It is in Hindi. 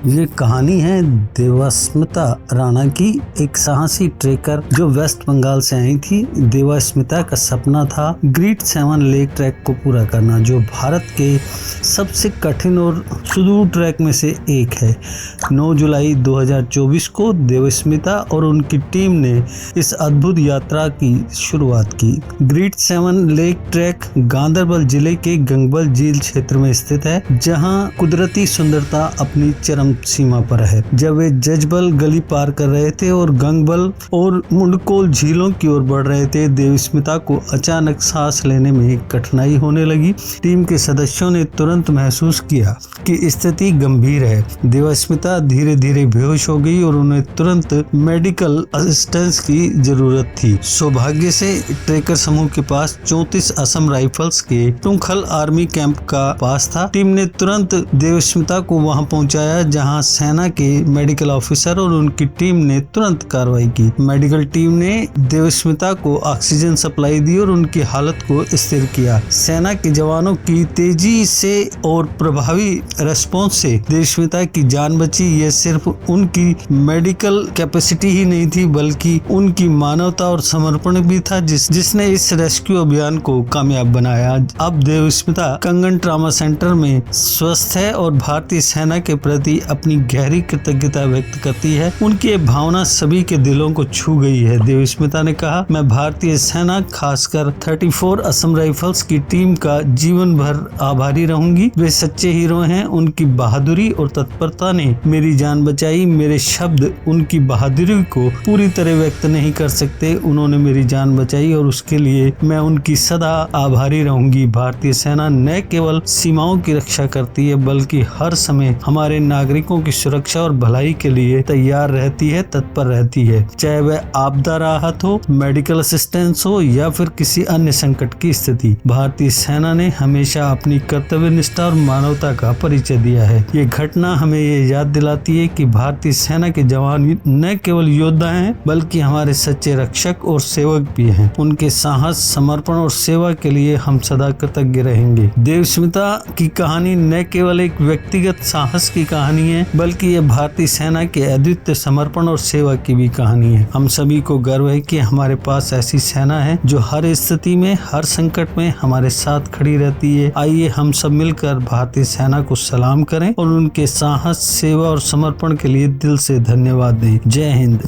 ये कहानी है देवास्मिता राणा की, एक साहसी ट्रेकर जो वेस्ट बंगाल से आई थी। देवास्मिता का सपना था ग्रेट 7 लेक ट्रैक को पूरा करना, जो भारत के सबसे कठिन और सुदूर ट्रैक में से एक है। 9 जुलाई 2024 को देवास्मिता और उनकी टीम ने इस अद्भुत यात्रा की शुरुआत की। ग्रेट 7 लेक ट्रैक गांधरबल जिले के गंगबल झील क्षेत्र में स्थित है, जहां कुदरती सुंदरता अपनी चरम सीमा पर है। जब वे जजबल गली पार कर रहे थे और गंगबल और मुंडकोल झीलों की ओर बढ़ रहे थे, देवास्मिता को अचानक सांस लेने में कठिनाई होने लगी। टीम के सदस्यों ने तुरंत महसूस किया कि स्थिति गंभीर है। देवास्मिता धीरे धीरे बेहोश हो गई और उन्हें तुरंत मेडिकल असिस्टेंस की जरूरत थी। सौभाग्य से ट्रेकर समूह के पास 34 असम राइफल्स के तुंखल आर्मी कैंप का पास था। टीम ने तुरंत देवास्मिता को वहां पहुंचाया, जहां सेना के मेडिकल ऑफिसर और उनकी टीम ने तुरंत कार्रवाई की। मेडिकल टीम ने देवास्मिता को ऑक्सीजन सप्लाई दी और उनकी हालत को स्थिर किया। सेना के जवानों की तेजी से और प्रभावी रेस्पॉन्स से देवास्मिता की जान बची। यह सिर्फ उनकी मेडिकल कैपेसिटी ही नहीं थी, बल्कि उनकी मानवता और समर्पण भी था, जिसने इस रेस्क्यू अभियान को कामयाब बनाया। अब देवास्मिता कंगन ट्रामा सेंटर में स्वस्थ है और भारतीय सेना के प्रति अपनी गहरी कृतज्ञता व्यक्त करती है। उनकी ये भावना सभी के दिलों को छू गई है। देवास्मिता ने कहा, मैं भारतीय सेना, खासकर 34 असम राइफल्स की टीम का जीवन भर आभारी रहूंगी। वे सच्चे हीरो हैं। उनकी बहादुरी और तत्परता ने मेरी जान बचाई। मेरे शब्द उनकी बहादुरी को पूरी तरह व्यक्त नहीं कर सकते। उन्होंने मेरी जान बचाई और उसके लिए मैं उनकी सदा आभारी रहूंगी। भारतीय सेना न केवल सीमाओं की रक्षा करती है, बल्कि हर समय हमारे नागरिकों की सुरक्षा और भलाई के लिए तैयार रहती है, तत्पर रहती है। चाहे वह आपदा राहत हो, मेडिकल असिस्टेंस हो या फिर किसी अन्य संकट की स्थिति, भारतीय सेना ने हमेशा अपनी कर्तव्य निष्ठा और मानवता का परिचय दिया है। ये घटना हमें ये याद दिलाती है कि भारतीय सेना के जवान न केवल योद्धा हैं, बल्कि हमारे सच्चे रक्षक और सेवक भी हैं। उनके साहस, समर्पण और सेवा के लिए हम सदा कृतज्ञ रहेंगे। देवास्मिता की कहानी न केवल एक व्यक्तिगत साहस की कहानी है, बल्कि ये भारतीय सेना के अद्वितीय समर्पण और सेवा की भी कहानी है। हम सभी को गर्व है कि हमारे पास ऐसी सेना है जो हर स्थिति में, हर संकट में हमारे साथ खड़ी रहती है। आइए हम सब मिलकर भारतीय सेना को सलाम करें और उनके साहस, सेवा और समर्पण के लिए दिल से धन्यवाद दें। जय हिंद।